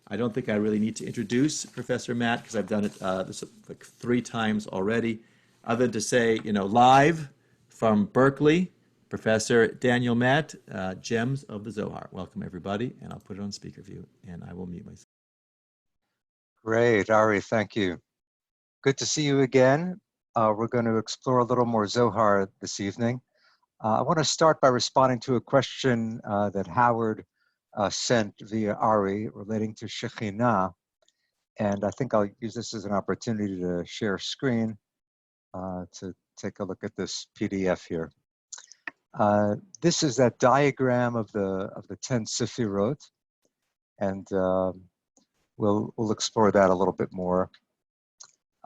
I don't think I really need to introduce Professor Matt because I've done it this like 3 times already. Other than to say, live from Berkeley, Professor Daniel Matt, Gems of the Zohar. Welcome, everybody, and I'll put it on speaker view, and I will mute myself. Great, Ari, thank you. Good to see you again. We're going to explore a little more Zohar this evening. I want to start by responding to a question that Howard sent via Ari relating to Shekhinah. And I think I'll use this as an opportunity to share screen to take a look at this PDF here. This is that diagram of the 10 Sefirot, and we'll explore that a little bit more.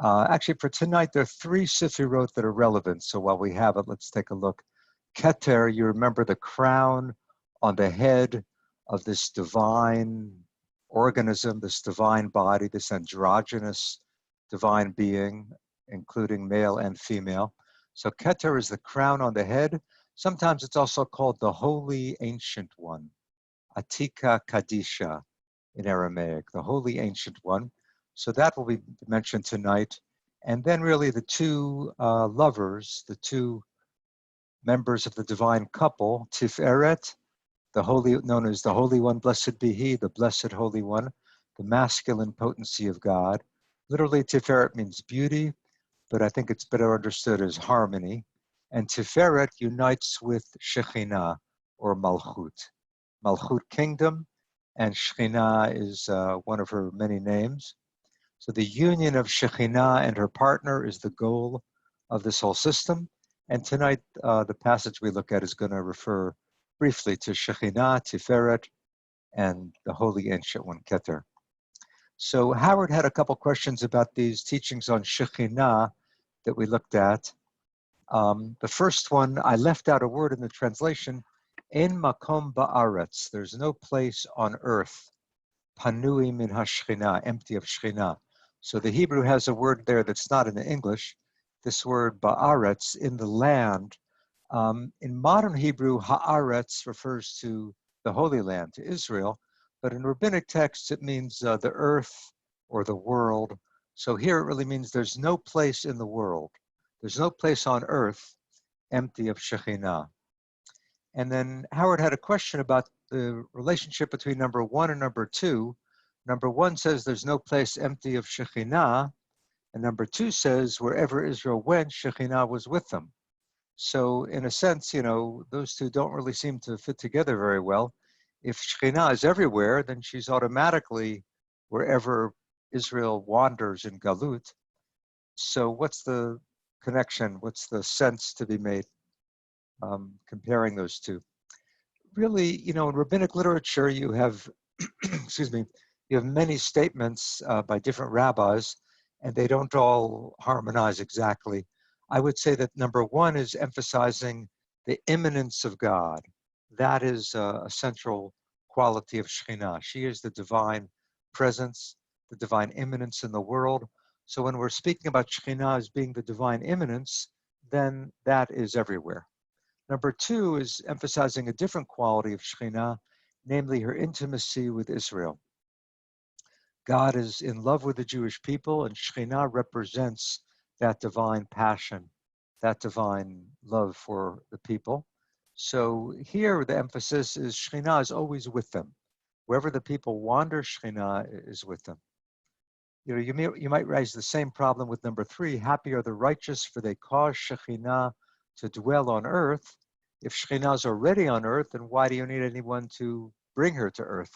Actually, for tonight, there are 3 Sefirot that are relevant. So while we have it, let's take a look. Keter, you remember the crown on the head of this divine organism, this divine body, this androgynous divine being, including male and female. So Keter is the crown on the head. Sometimes it's also called the Holy Ancient One, Atika Kadisha in Aramaic, the Holy Ancient One. So that will be mentioned tonight. And then really the 2 lovers, the 2 members of the divine couple, Tiferet, the holy, known as the Holy One, blessed be He, the Blessed Holy One, the masculine potency of God. Literally, Tiferet means beauty, but I think it's better understood as harmony. And Tiferet unites with Shekhinah, or Malchut. Malchut kingdom, and Shekhinah is one of her many names. So the union of Shekhinah and her partner is the goal of this whole system. And tonight, the passage we look at is going to refer briefly to Shekhinah, Tiferet, and the Holy Ancient One, Keter. So Howard had a couple questions about these teachings on Shekhinah that we looked at. The first one, I left out a word in the translation, Ein makom ba'aretz, there's no place on earth, panui min ha-Shekhinah, empty of Shekhinah. So the Hebrew has a word there that's not in the English, this word ba'aretz, in the land. In modern Hebrew, ha'aretz refers to the Holy Land, to Israel, but in rabbinic texts it means the earth or the world. So here it really means there's no place in the world. There's no place on earth empty of Shekhinah. And then Howard had a question about the relationship between number 1 and number 2. Number 1 says there's no place empty of Shekhinah, and number 2 says wherever Israel went, Shekhinah was with them. So in a sense, those 2 don't really seem to fit together very well. If Shekhinah is everywhere, then she's automatically wherever Israel wanders in Galut. So what's the connection? What's the sense to be made comparing those 2? Really, in rabbinic literature, you have, excuse me, you have many statements by different rabbis, and they don't all harmonize exactly. I would say that number 1 is emphasizing the immanence of God. That is a central quality of Shekhinah. She is the divine presence, the divine immanence in the world. So when we're speaking about Shekhinah as being the divine immanence, then that is everywhere. Number 2 is emphasizing a different quality of Shekhinah, namely her intimacy with Israel. God is in love with the Jewish people, and Shekhinah represents that divine passion, that divine love for the people. So here the emphasis is Shekhinah is always with them. Wherever the people wander, Shekhinah is with them. You might raise the same problem with number 3. Happy are the righteous, for they cause Shekhinah to dwell on earth. If Shekhinah is already on earth, then why do you need anyone to bring her to earth?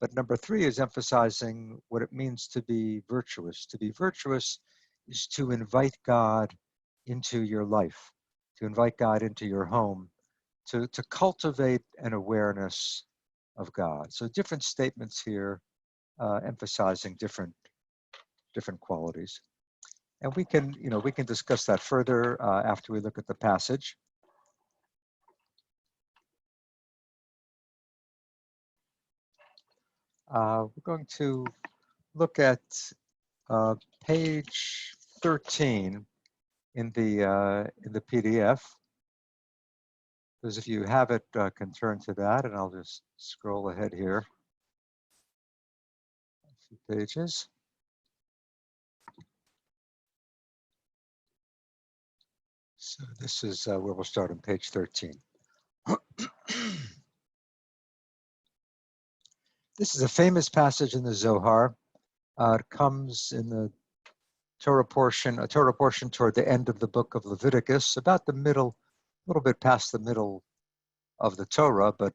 But number 3 is emphasizing what it means to be virtuous. To be virtuous is to invite God into your life, to invite God into your home, to cultivate an awareness of God. So different statements here emphasizing different qualities. And we can discuss that further after we look at the passage. We're going to look at page 13 in the PDF. Those of you who have it can turn to that, and I'll just scroll ahead here. few pages. So this is where we'll start on page 13. This is a famous passage in the Zohar. It comes in the Torah portion, a Torah portion toward the end of the book of Leviticus, about the middle, a little bit past the middle of the Torah, but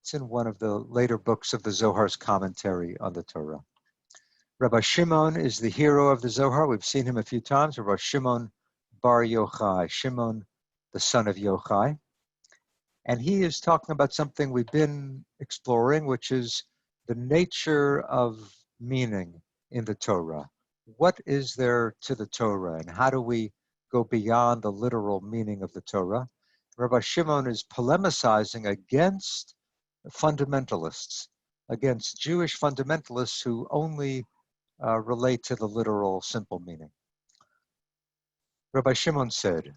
it's in one of the later books of the Zohar's commentary on the Torah. Rabbi Shimon is the hero of the Zohar. We've seen him a few times. Rabbi Shimon bar Yochai, Shimon, the son of Yochai. And he is talking about something we've been exploring, which is the nature of meaning in the Torah. What is there to the Torah, and how do we go beyond the literal meaning of the Torah? Rabbi Shimon is polemicizing against fundamentalists, against Jewish fundamentalists who only relate to the literal simple meaning. Rabbi Shimon said,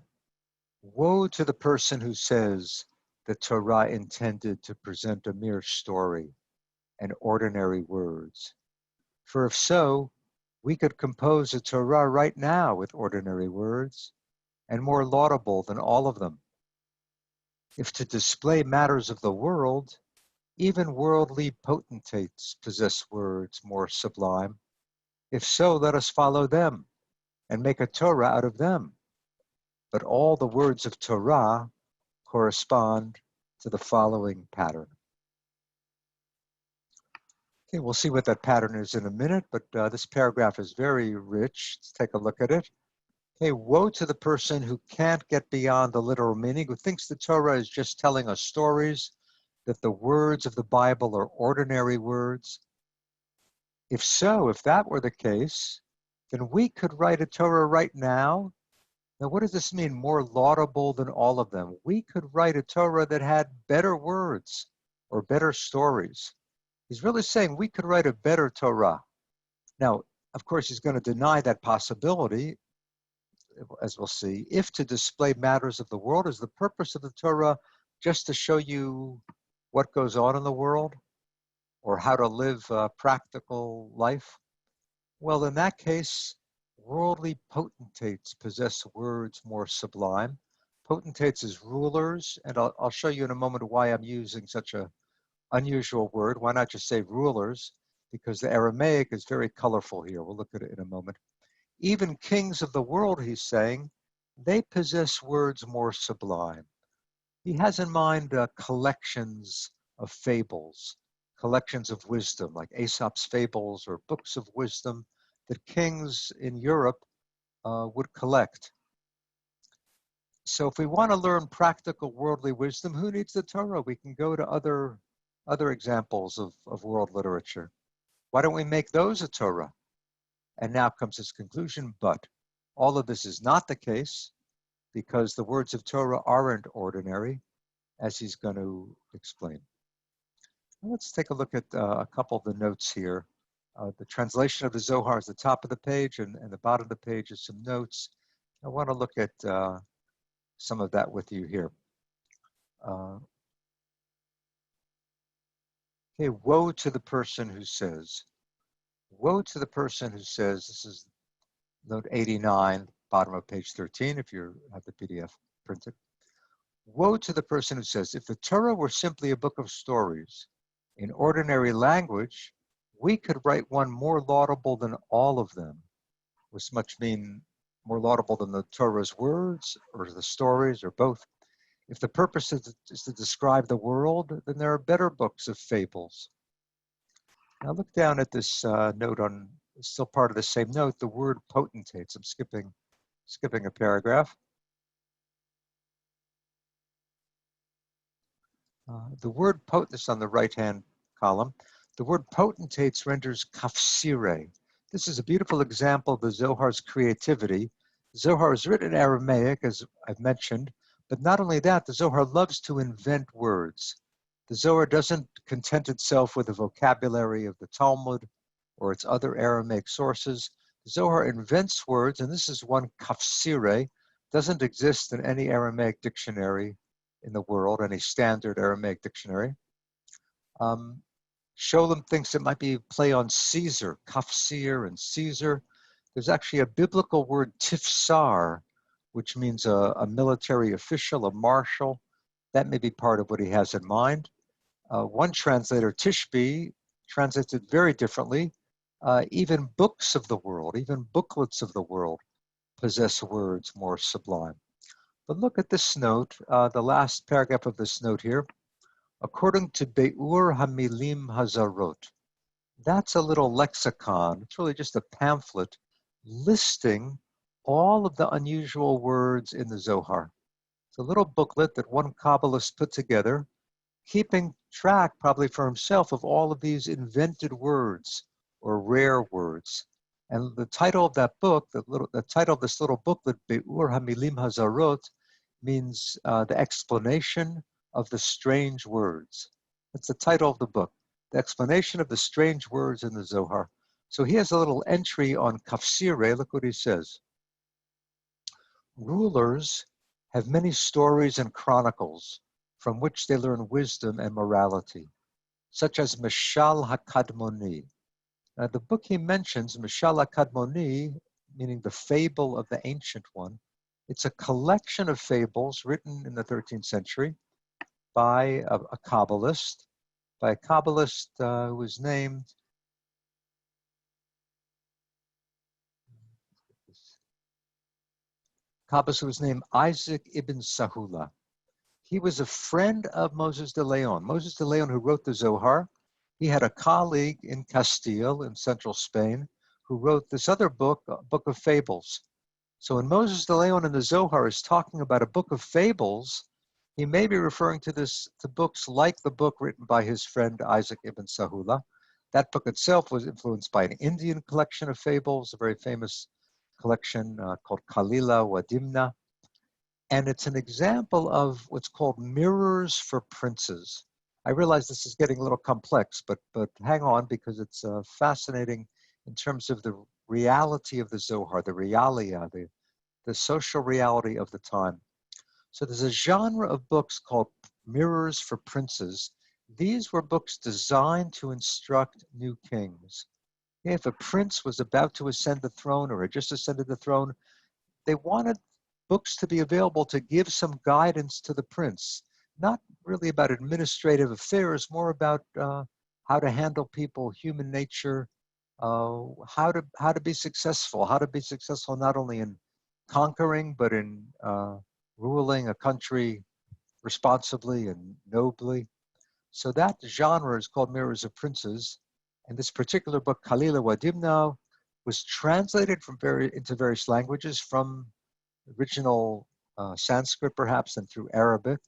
"Woe to the person who says the Torah intended to present a mere story and ordinary words. For if so, we could compose a Torah right now with ordinary words and more laudable than all of them. If to display matters of the world, even worldly potentates possess words more sublime. If so, let us follow them and make a Torah out of them. But all the words of Torah correspond to the following pattern." Okay, we'll see what that pattern is in a minute, but this paragraph is very rich. Let's take a look at it. Okay, woe to the person who can't get beyond the literal meaning, who thinks the Torah is just telling us stories, that the words of the Bible are ordinary words. If so, if that were the case, then we could write a Torah right now. Now, what does this mean? More laudable than all of them. We could write a Torah that had better words or better stories. He's really saying we could write a better Torah. Now, of course, he's going to deny that possibility, as we'll see. If to display matters of the world, is the purpose of the Torah just to show you what goes on in the world or how to live a practical life? Well, in that case, worldly potentates possess words more sublime. Potentates as rulers, and I'll show you in a moment why I'm using such an unusual word. Why not just say rulers? Because the Aramaic is very colorful here. We'll look at it in a moment. Even kings of the world, he's saying, they possess words more sublime. He has in mind collections of fables, collections of wisdom, like Aesop's fables or books of wisdom that kings in Europe would collect. So if we want to learn practical worldly wisdom, who needs the Torah? We can go to other examples of world literature. Why don't we make those a Torah? And now comes his conclusion, but all of this is not the case because the words of Torah aren't ordinary, as he's going to explain. Let's take a look at a couple of the notes here. The translation of the Zohar is the top of the page, and the bottom of the page is some notes. I want to look at some of that with you here. Okay, woe to the person who says, woe to the person who says, this is note 89, bottom of page 13, if you have the PDF printed. Woe to the person who says, if the Torah were simply a book of stories in ordinary language, we could write one more laudable than all of them, which must mean more laudable than the Torah's words or the stories or both. If the purpose is to describe the world, then there are better books of fables. Now look down at this note on, still part of the same note, the word potentates. I'm skipping a paragraph. The word potentates on the right-hand column. The word potentates renders kafsire. This is a beautiful example of the Zohar's creativity. Zohar is written in Aramaic, as I've mentioned, but not only that, the Zohar loves to invent words. The Zohar doesn't content itself with the vocabulary of the Talmud or its other Aramaic sources. The Zohar invents words, and this is one kafsire, doesn't exist in any Aramaic dictionary in the world, any standard Aramaic dictionary. Sholem thinks it might be a play on Caesar, Kafsir and Caesar. There's actually a biblical word, tifsar, which means a military official, a marshal. That may be part of what he has in mind. One translator, Tishby, translates it very differently. Even books of the world, even booklets of the world possess words more sublime. But look at this note, the last paragraph of this note here. According to Beur Hamilim Hazarot, that's a little lexicon. It's really just a pamphlet listing all of the unusual words in the Zohar. It's a little booklet that one Kabbalist put together, keeping track probably for himself of all of these invented words or rare words. And the title of that book, the title of this little booklet, Beur Hamilim Hazarot, means the explanation of the strange words. That's the title of the book, the explanation of the strange words in the Zohar. So he has a little entry on Kafsire. Look what he says. Rulers have many stories and chronicles from which they learn wisdom and morality, such as Mishal HaKadmoni. Now, the book he mentions, Mishal HaKadmoni, meaning the fable of the ancient one, it's a collection of fables written in the 13th century by a Kabbalist, who was named Isaac ibn Sahula. He was a friend of Moses de Leon. Moses de Leon, who wrote the Zohar, he had a colleague in Castile, in central Spain, who wrote this other book, a book of fables. So when Moses de Leon in the Zohar is talking about a book of fables, he may be referring to books like the book written by his friend Isaac ibn Sahula. That book itself was influenced by an Indian collection of fables, a very famous collection called Kalila Wadimna. And it's an example of what's called mirrors for princes. I realize this is getting a little complex, but hang on, because it's fascinating in terms of the reality of the Zohar, the realia, the social reality of the time. So there's a genre of books called mirrors for princes. These were books designed to instruct new kings. If a prince was about to ascend the throne or had just ascended the throne, they wanted books to be available to give some guidance to the prince, not really about administrative affairs, more about how to handle people, human nature, how to be successful not only in conquering, but in ruling a country responsibly and nobly. So that genre is called Mirrors of Princes. And this particular book, Kalila Wadimna, was translated into various languages, from original Sanskrit perhaps, and through Arabic.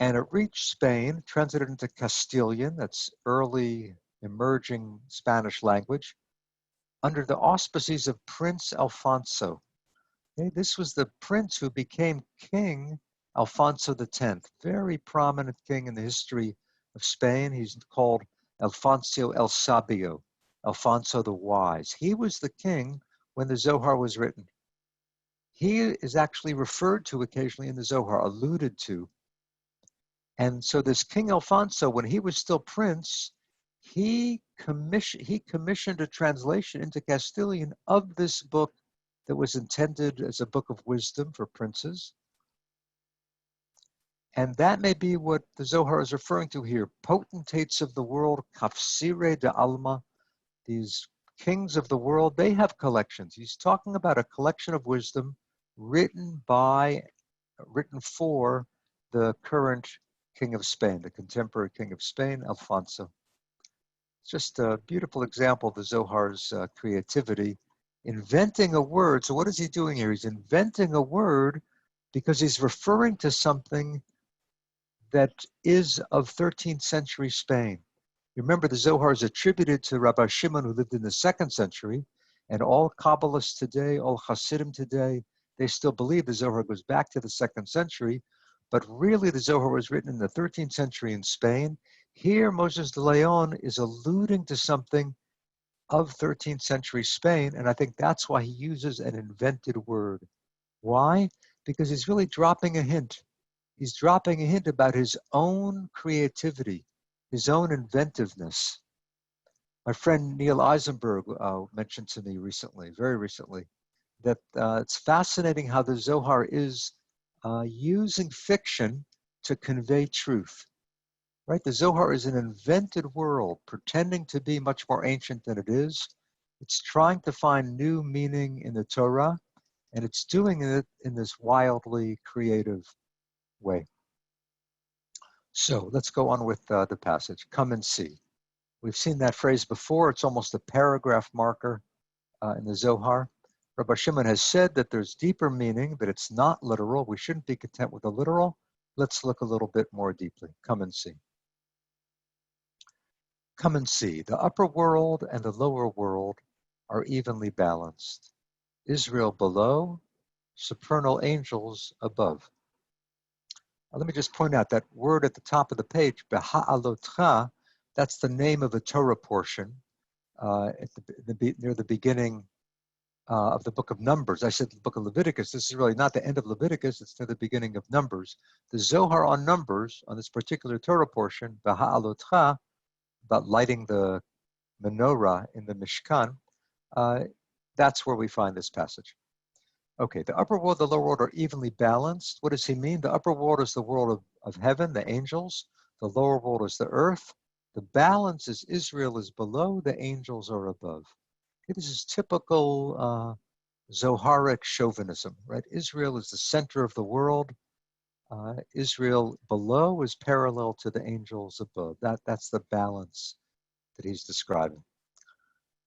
And it reached Spain, translated into Castilian, that's early emerging Spanish language, under the auspices of Prince Alfonso. Okay, this was the prince who became King Alfonso X, very prominent king in the history of Spain. He's called Alfonso el Sabio, Alfonso the Wise. He was the king when the Zohar was written. He is actually referred to occasionally in the Zohar, alluded to. And so this King Alfonso, when he was still prince, he commissioned a translation into Castilian of this book that was intended as a book of wisdom for princes. And that may be what the Zohar is referring to here. Potentates of the world, Kafsire de Alma, these kings of the world, they have collections. He's talking about a collection of wisdom written for the current king of Spain, the contemporary king of Spain, Alfonso. It's just a beautiful example of the Zohar's creativity, inventing a word. So what is he doing here? He's inventing a word because he's referring to something that is of 13th century Spain. You remember the Zohar is attributed to Rabbi Shimon, who lived in the 2nd century, and all Kabbalists today, all Hasidim today, they still believe the Zohar goes back to the 2nd century, but really the Zohar was written in the 13th century in Spain. Here, Moses de Leon is alluding to something of 13th century Spain, and I think that's why he uses an invented word. Why? Because he's really dropping a hint. He's dropping a hint about his own creativity his own inventiveness. My friend Neil Eisenberg mentioned to me recently, very recently, that it's fascinating how the Zohar is using fiction to convey truth. Right? The Zohar is an invented world, pretending to be much more ancient than it is. It's trying to find new meaning in the Torah, and it's doing it in this wildly creative way. So let's go on with the passage. Come and see. We've seen that phrase before. It's almost a paragraph marker in the Zohar. Rabbi Shimon has said that there's deeper meaning, that it's not literal. We shouldn't be content with the literal. Let's look a little bit more deeply. Come and see. Come and see. The upper world and the lower world are evenly balanced. Israel below, supernal angels above. Now, let me just point out that word at the top of the page, beha'alotcha, that's the name of a Torah portion near the beginning of the book of Numbers. I said the book of Leviticus. This is really not the end of Leviticus. It's near the beginning of Numbers. The Zohar on Numbers, on this particular Torah portion, beha'alotcha, about lighting the menorah in the Mishkan, that's where we find this passage. Okay, the upper world, the lower world are evenly balanced. What does he mean? The upper world is the world of heaven, the angels. The lower world is the earth. The balance is Israel is below, the angels are above. Okay, this is typical Zoharic chauvinism, right? Israel is the center of the world. Israel below is parallel to the angels above. That's the balance that he's describing.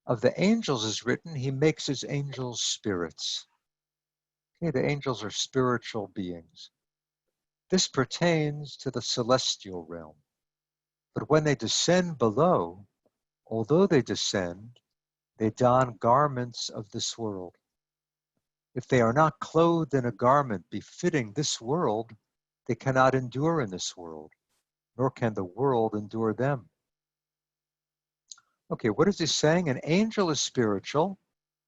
Of the angels is written, he makes his angels spirits. Okay, the angels are spiritual beings. This pertains to the celestial realm. But when they descend below, although they descend, they don garments of this world. If they are not clothed in a garment befitting this world, they cannot endure in this world, nor can the world endure them. Okay, what is he saying? An angel is spiritual,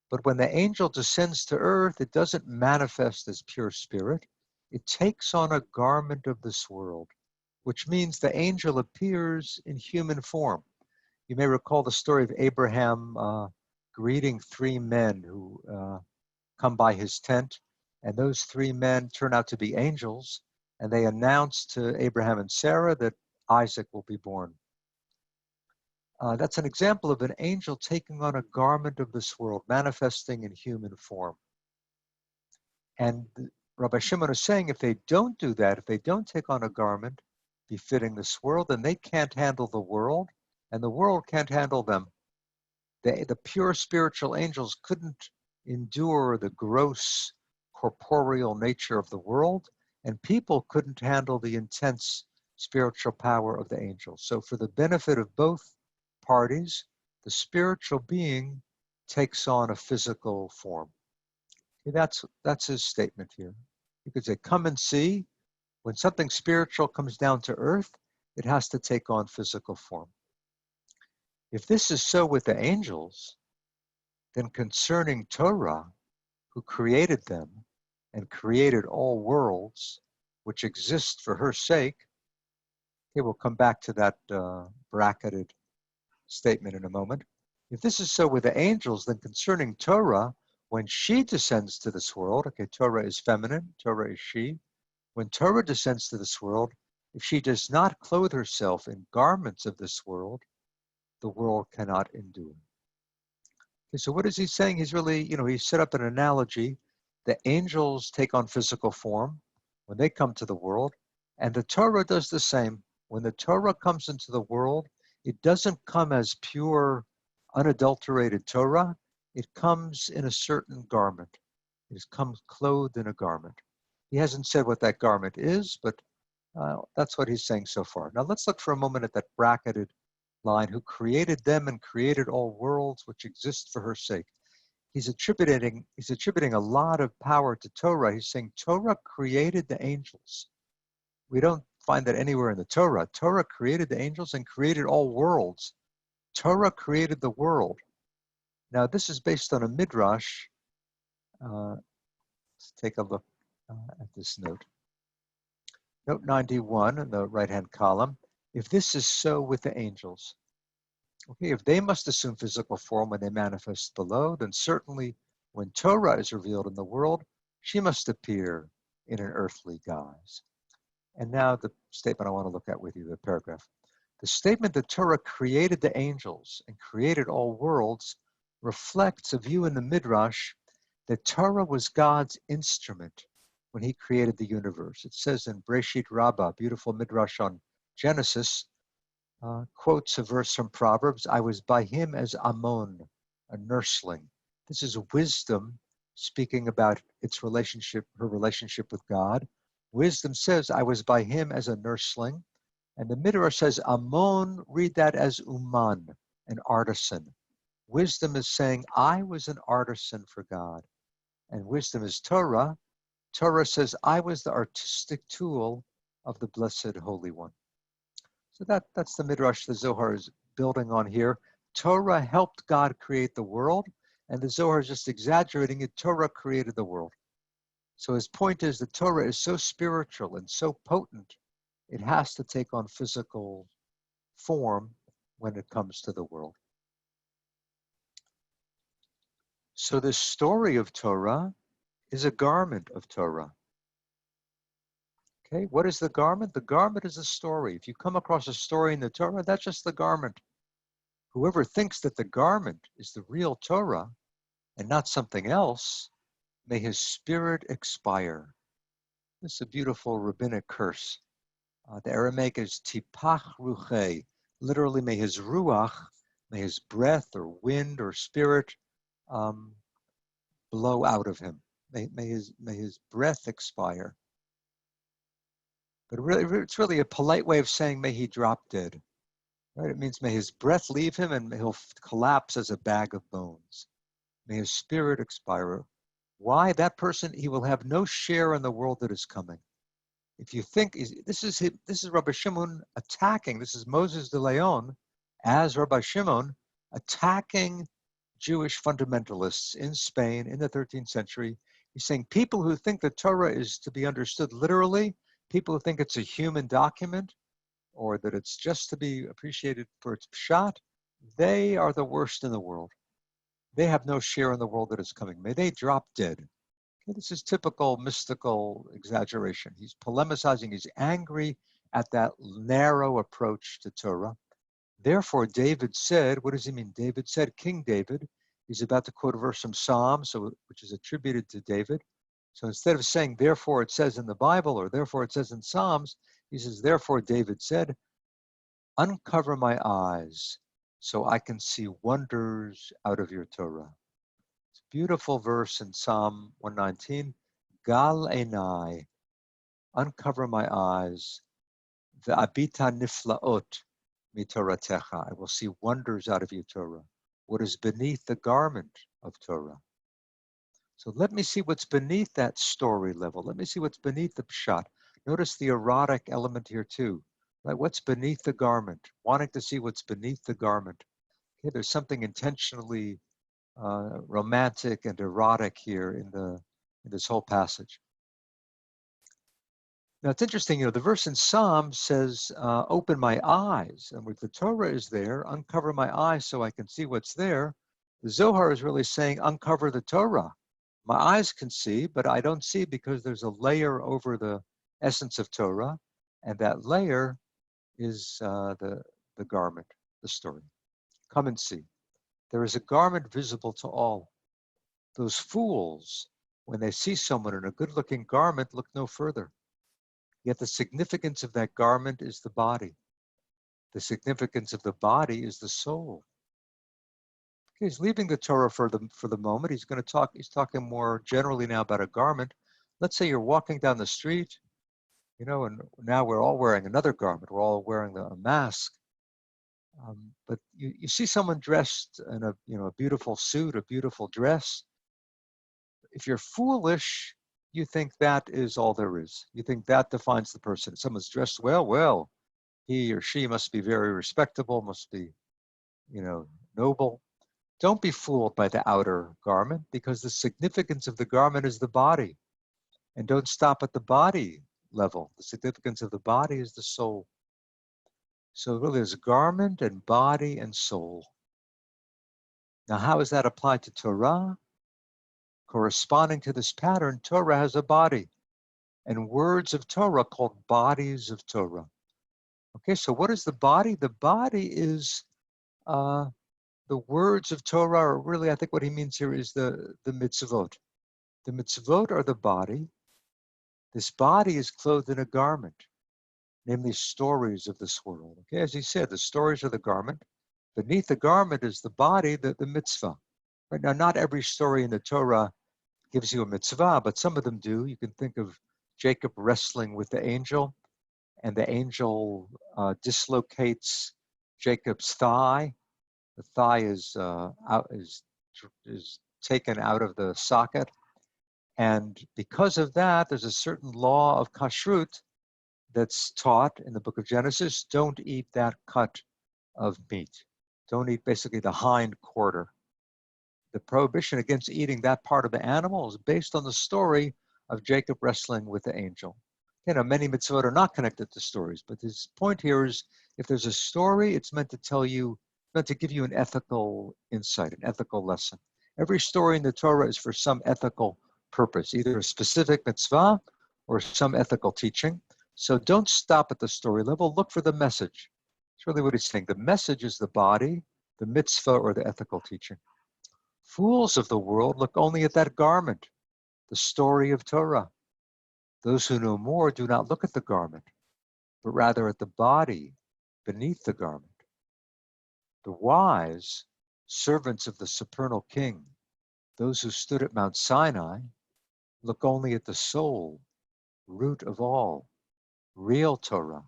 but when the angel descends to earth, it doesn't manifest as pure spirit. It takes on a garment of this world, which means the angel appears in human form. You may recall the story of Abraham greeting three men who come by his tent, and those three men turn out to be angels, and they announce to Abraham and Sarah that Isaac will be born. That's an example of an angel taking on a garment of this world, manifesting in human form. And Rabbi Shimon is saying if they don't do that, if they don't take on a garment befitting this world, then they can't handle the world, and the world can't handle them. The pure spiritual angels couldn't endure the gross corporeal nature of the world, and people couldn't handle the intense spiritual power of the angels. So for the benefit of both parties, the spiritual being takes on a physical form. Okay, that's his statement here. You could say, come and see. When something spiritual comes down to earth, it has to take on physical form. If this is so with the angels, then concerning Torah, who created them and created all worlds which exist for her sake, okay, we'll come back to that bracketed statement in a moment. If this is so with the angels, then concerning Torah, when she descends to this world, okay, Torah is feminine, Torah is she. When Torah descends to this world, if she does not clothe herself in garments of this world, the world cannot endure. Okay, so what is he saying? He's really, he set up an analogy. The angels take on physical form when they come to the world, and the Torah does the same. When the Torah comes into the world, it doesn't come as pure, unadulterated Torah. It comes in a certain garment. It comes clothed in a garment. He hasn't said what that garment is, but that's what he's saying so far. Now let's look for a moment at that bracketed line, who created them and created all worlds which exist for her sake. He's attributing a lot of power to Torah. He's saying Torah created the angels. We don't find that anywhere in the Torah. Torah created the angels and created all worlds. Torah created the world. Now this is based on a Midrash. Let's take a look at this note. Note 91 in the right-hand column. if this is so with the angels, okay, if they must assume physical form when they manifest below, then certainly when Torah is revealed in the world, she must appear in an earthly guise. And now the statement I want to look at with you, the paragraph. The statement that Torah created the angels and created all worlds reflects a view in the Midrash that Torah was God's instrument when he created the universe. It says in Breshit Rabba, beautiful Midrash on Genesis, quotes a verse from Proverbs, I was by him as Ammon, a nursling. This is wisdom speaking about its relationship, her relationship with God. Wisdom says, I was by him as a nursling. And the Midrash says, Ammon, read that as Uman, an artisan. Wisdom is saying, I was an artisan for God. And wisdom is Torah. Torah says, I was the artistic tool of the Blessed Holy One. So that's the Midrash the Zohar is building on here. Torah helped God create the world, and the Zohar is just exaggerating it. Torah created the world. So his point is that Torah is so spiritual and so potent, it has to take on physical form when it comes to the world. So the story of Torah is a garment of Torah. Okay, what is the garment? The garment is a story. If you come across a story in the Torah, that's just the garment. Whoever thinks that the garment is the real Torah and not something else, may his spirit expire. This is a beautiful rabbinic curse. The Aramaic is tipach ruchei, literally may his ruach, may his breath or wind or spirit blow out of him. May his breath expire. But really, it's really a polite way of saying may he drop dead. Right? It means may his breath leave him and he'll collapse as a bag of bones. May his spirit expire. Why? That person, he will have no share in the world that is coming. If you think, this is Rabbi Shimon attacking, this is Moses de Leon as Rabbi Shimon attacking Jewish fundamentalists in Spain in the 13th century. He's saying people who think that Torah is to be understood literally, people who think it's a human document or that it's just to be appreciated for its pshat, they are the worst in the world. They have no share in the world that is coming. May they drop dead. Okay, this is typical mystical exaggeration. He's polemicizing, he's angry at that narrow approach to Torah. Therefore, David said, what does he mean? David said, King David, he's about to quote a verse from Psalms, which is attributed to David. So instead of saying, therefore it says in the Bible, or therefore it says in Psalms, he says, therefore David said, uncover my eyes so I can see wonders out of your Torah. It's a beautiful verse in Psalm 119, Gal einai, uncover my eyes, ve'abita niflaot mitoratecha, I will see wonders out of your Torah, what is beneath the garment of Torah. So let me see what's beneath that story level. Let me see what's beneath the pshat. Notice the erotic element here too. Right? What's beneath the garment? Wanting to see what's beneath the garment. Okay, there's something intentionally romantic and erotic here in this whole passage. Now it's interesting, the verse in Psalm says, open my eyes. And with the Torah is there, uncover my eyes so I can see what's there. The Zohar is really saying, uncover the Torah. My eyes can see, but I don't see because there's a layer over the essence of Torah, and that layer is the garment, the story. Come and see. There is a garment visible to all. Those fools, when they see someone in a good-looking garment, look no further. Yet the significance of that garment is the body. The significance of the body is the soul. He's leaving the Torah for the moment. He's talking more generally now about a garment. Let's say you're walking down the street, and now we're all wearing another garment. We're all wearing a mask. But you see someone dressed in a beautiful suit, a beautiful dress. If you're foolish, you think that is all there is. You think that defines the person. If someone's dressed well, he or she must be very respectable, must be, noble. Don't be fooled by the outer garment, because the significance of the garment is the body. And don't stop at the body level. The significance of the body is the soul. So really there's garment and body and soul. Now how is that applied to Torah? Corresponding to this pattern, Torah has a body, and words of Torah called bodies of Torah. Okay, so what is the body? The body is the words of Torah, or really I think what he means here is the mitzvot. The mitzvot are the body. This body is clothed in a garment, namely stories of this world. Okay, as he said, the stories are the garment. Beneath the garment is the body, the mitzvah. Right now, not every story in the Torah gives you a mitzvah, but some of them do. You can think of Jacob wrestling with the angel, and the angel dislocates Jacob's thigh. The thigh is taken out of the socket, and because of that, there's a certain law of kashrut that's taught in the book of Genesis. Don't eat that cut of meat. Don't eat basically the hind quarter. The prohibition against eating that part of the animal is based on the story of Jacob wrestling with the angel. You know, many mitzvot are not connected to stories, but his point here is if there's a story, it's meant to tell you, meant to give you an ethical insight, an ethical lesson. Every story in the Torah is for some ethical purpose, either a specific mitzvah or some ethical teaching. So don't stop at the story level, look for the message. That's really what he's saying. The message is the body, the mitzvah, or the ethical teaching. Fools of the world look only at that garment, the story of Torah. Those who know more do not look at the garment, but rather at the body beneath the garment. The wise, servants of the supernal king, those who stood at Mount Sinai, look only at the soul, root of all, real Torah.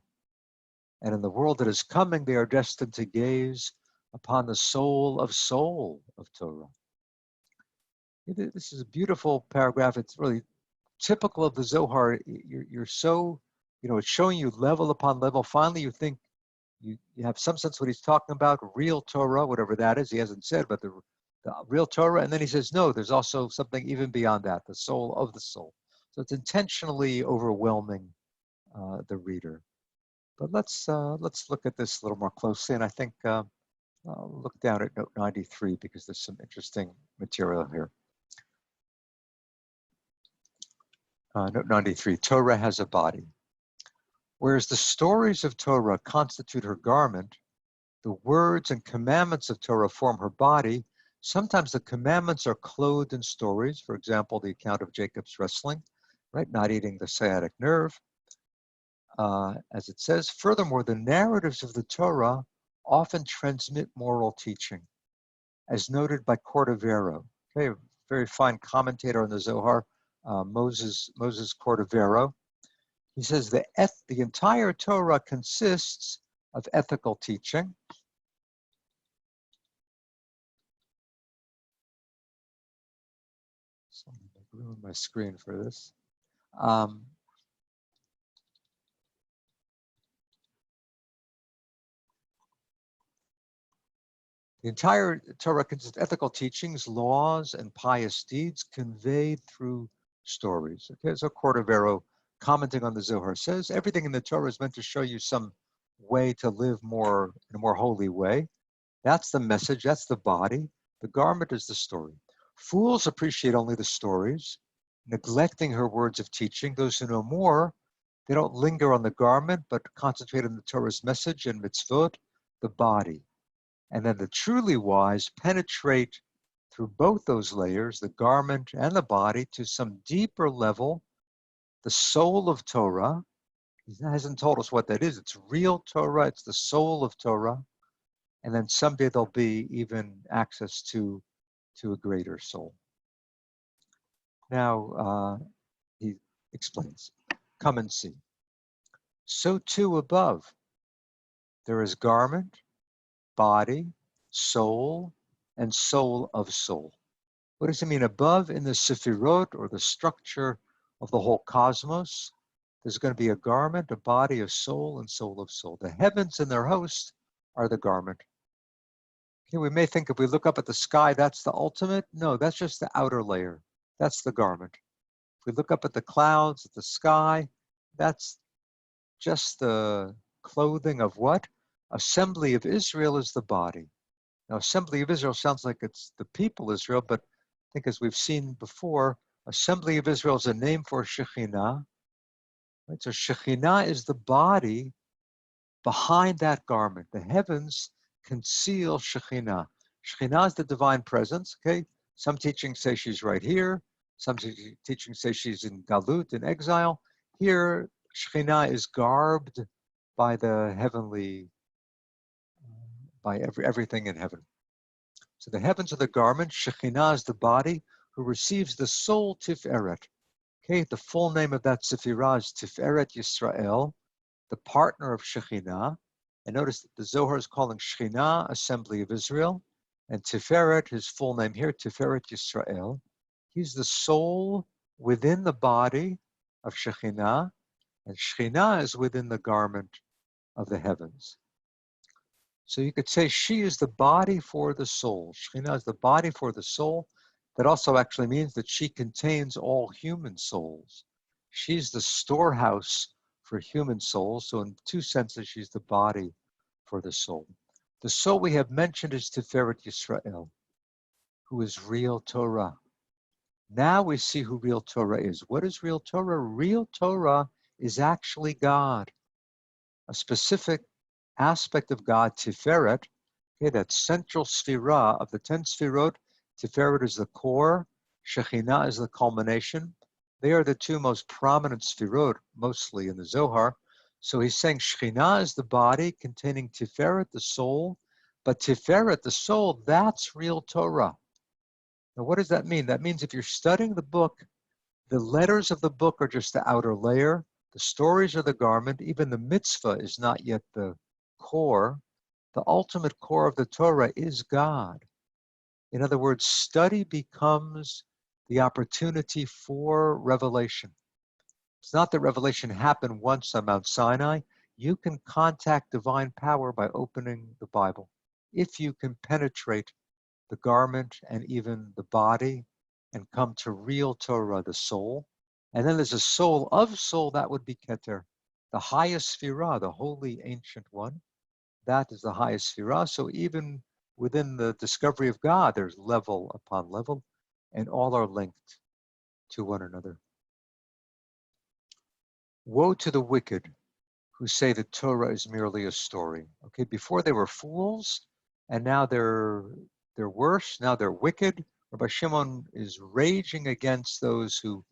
And in the world that is coming, they are destined to gaze upon the soul of Torah. This is a beautiful paragraph. It's really typical of the Zohar. You're so, it's showing you level upon level. Finally, you think you have some sense what he's talking about, real Torah, whatever that is. He hasn't said, but the real Torah. And then he says, no, there's also something even beyond that, the soul of the soul. So it's intentionally overwhelming the reader. But let's look at this a little more closely. And I think look down at note 93 because there's some interesting material here. Note 93, Torah has a body. Whereas the stories of Torah constitute her garment, the words and commandments of Torah form her body. Sometimes the commandments are clothed in stories. For example, the account of Jacob's wrestling, right? Not eating the sciatic nerve. As it says, furthermore, the narratives of the Torah often transmit moral teaching, as noted by Cordovero, okay, a very fine commentator on the Zohar, Moses Cordovero. He says the entire Torah consists of ethical teaching. So I'm going to ruin my screen for this. The entire Torah consists of ethical teachings, laws, and pious deeds conveyed through stories. Okay, so Cordovero, commenting on the Zohar, says everything in the Torah is meant to show you some way to live in a more holy way. That's the message, that's the body. The garment is the story. Fools appreciate only the stories, neglecting her words of teaching. Those who know more, they don't linger on the garment, but concentrate on the Torah's message and mitzvot, the body. And then the truly wise penetrate through both those layers, the garment and the body, to some deeper level, the soul of Torah. He hasn't told us what that is. It's real Torah. It's the soul of Torah. And then someday there'll be even access to a greater soul. Now, he explains, come and see. So too above, there is garment, body, soul, and soul of soul. What does it mean? Above in the Sifirot, or the structure of the whole cosmos, there's going to be a garment, a body, a soul, and soul of soul. The heavens and their host are the garment. Okay, we may think if we look up at the sky, that's the ultimate. No, that's just the outer layer. That's the garment. If we look up at the clouds, at the sky, that's just the clothing of what? Assembly of Israel is the body. Now, Assembly of Israel sounds like it's the people Israel, but I think as we've seen before, Assembly of Israel is a name for Shekhinah. Right? So Shekhinah is the body behind that garment. The heavens conceal Shekhinah. Shekhinah is the divine presence, okay? Some teachings say she's right here. Some teachings say she's in Galut, in exile. Here, Shekhinah is garbed by the heavenly, by everything in heaven. So the heavens are the garment, Shekhinah is the body, who receives the soul Tiferet. Okay, the full name of that Sefirot is Tiferet Yisrael, the partner of Shekhinah. And notice that the Zohar is calling Shekhinah Assembly of Israel, and Tiferet, his full name here, Tiferet Yisrael. He's the soul within the body of Shekhinah, and Shekhinah is within the garment of the heavens. So you could say she is the body for the soul. Shekhinah is the body for the soul. That also actually means that she contains all human souls. She's the storehouse for human souls. So in two senses, she's the body for the soul. The soul we have mentioned is Tiferet Yisrael, who is real Torah. Now we see who real Torah is. What is real Torah? Real Torah is actually God, a specific aspect of God, Tiferet, okay, that central sefirah of the 10 sefirot. Tiferet is the core, Shekhinah is the culmination. They are the two most prominent sefirot, mostly in the Zohar. So he's saying Shekhinah is the body containing Tiferet, the soul, but Tiferet, the soul, that's real Torah. Now, what does that mean? That means if you're studying the book, the letters of the book are just the outer layer, the stories are the garment, even the mitzvah is not yet the core. The ultimate core of the Torah is God. In other words, study becomes the opportunity for revelation. It's not that revelation happened once on Mount Sinai. You can contact divine power by opening the Bible. If you can penetrate the garment and even the body and come to real Torah, the soul. And then there's a soul of soul, that would be Keter, the highest Sefirah, the holy ancient one. That is the highest Sefirah. So even within the discovery of God, there's level upon level, and all are linked to one another. Woe to the wicked who say that Torah is merely a story. Okay, before they were fools, and now they're worse. Now they're wicked. Rabbi Shimon is raging against those who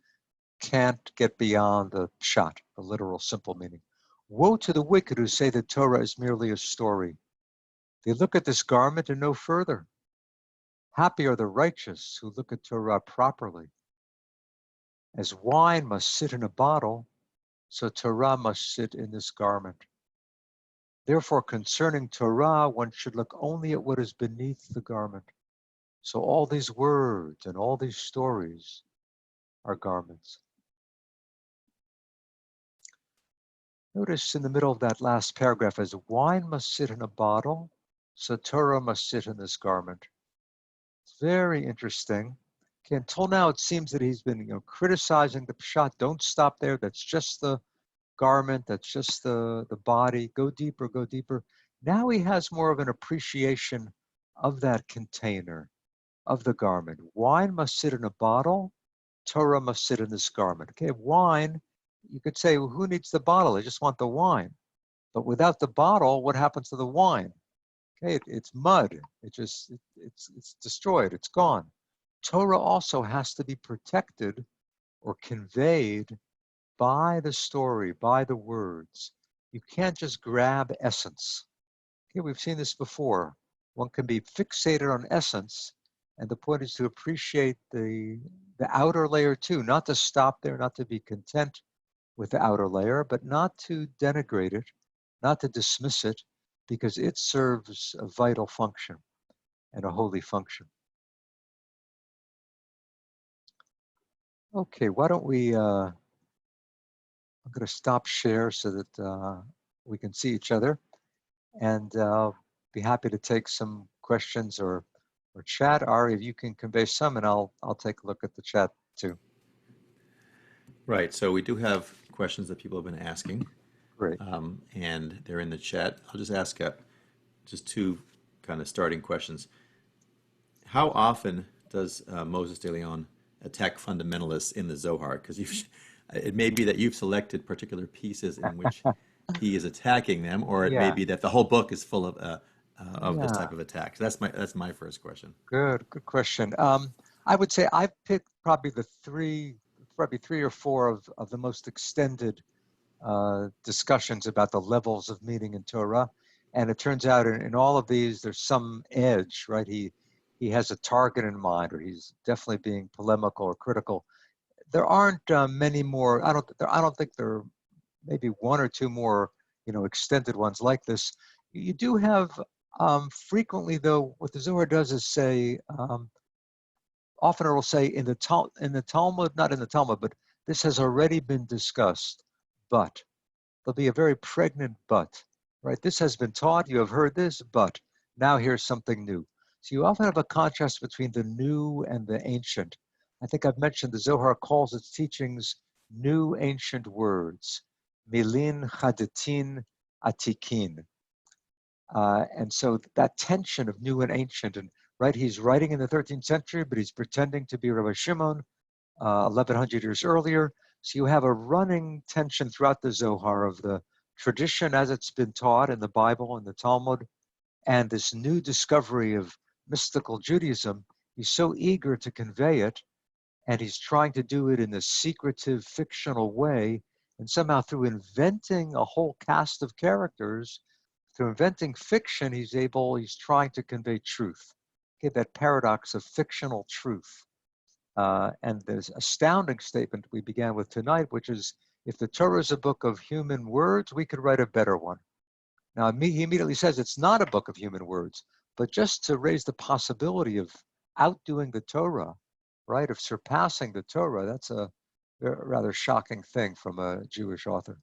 can't get beyond the pshat, the literal simple meaning. Woe to the wicked who say that Torah is merely a story. They look at this garment and no further. Happy are the righteous who look at Torah properly. As wine must sit in a bottle, so Torah must sit in this garment. Therefore, concerning Torah, one should look only at what is beneath the garment. So all these words and all these stories are garments. Notice in the middle of that last paragraph, as wine must sit in a bottle, so Torah must sit in this garment. It's very interesting. Okay, until now, it seems that he's been criticizing the pshat. Don't stop there. That's just the garment. That's just the body. Go deeper, go deeper. Now he has more of an appreciation of that container, of the garment. Wine must sit in a bottle. Torah must sit in this garment. Okay, wine, you could say, well, who needs the bottle? They just want the wine. But without the bottle, what happens to the wine? Okay, it's mud. It's destroyed. It's gone. Torah also has to be protected or conveyed by the story, by the words. You can't just grab essence. Okay, we've seen this before. One can be fixated on essence, and the point is to appreciate the outer layer too, not to stop there, not to be content with the outer layer, but not to denigrate it, not to dismiss it, because it serves a vital function and a holy function. Okay, why don't we, I'm going to stop share so that we can see each other, and be happy to take some questions or chat. Ari, if you can convey some, and I'll take a look at the chat too. Right. So we do have questions that people have been asking, Great. and they're in the chat. I'll just ask just two kind of starting questions. How often does Moses de Leon attack fundamentalists in the Zohar? Because it may be that you've selected particular pieces in which he is attacking them, or it may Yeah, be that the whole book is full of this yeah, type of attack. So that's my first question. good question. I would say I've picked probably probably three or four of the most extended discussions about the levels of meaning in Torah. And it turns out in all of these, there's some edge, right? He has a target in mind, or he's definitely being polemical or critical. There aren't many more. I don't think there are maybe one or two more, extended ones like this. You do have frequently, though. What the Zohar does is say, often it will say in the Talmud, not in the Talmud, but this has already been discussed. But there'll be a very pregnant but, right? This has been taught. You have heard this, but now here's something new. So you often have a contrast between the new and the ancient. I think I've mentioned the Zohar calls its teachings new ancient words, milin chadatin atikin. And so that tension of new and ancient, and right, he's writing in the 13th century, but he's pretending to be Rabbi Shimon 1100 years earlier. So you have a running tension throughout the Zohar of the tradition as it's been taught in the Bible and the Talmud, and this new discovery of mystical Judaism. He's so eager to convey it, and he's trying to do it in a secretive, fictional way, and somehow through inventing a whole cast of characters, through inventing fiction, he's trying to convey truth. Okay, that paradox of fictional truth. And there's astounding statement we began with tonight, which is, if the Torah is a book of human words, we could write a better one. Now, he immediately says it's not a book of human words, but just to raise the possibility of outdoing the Torah, right, of surpassing the Torah, that's a rather shocking thing from a Jewish author.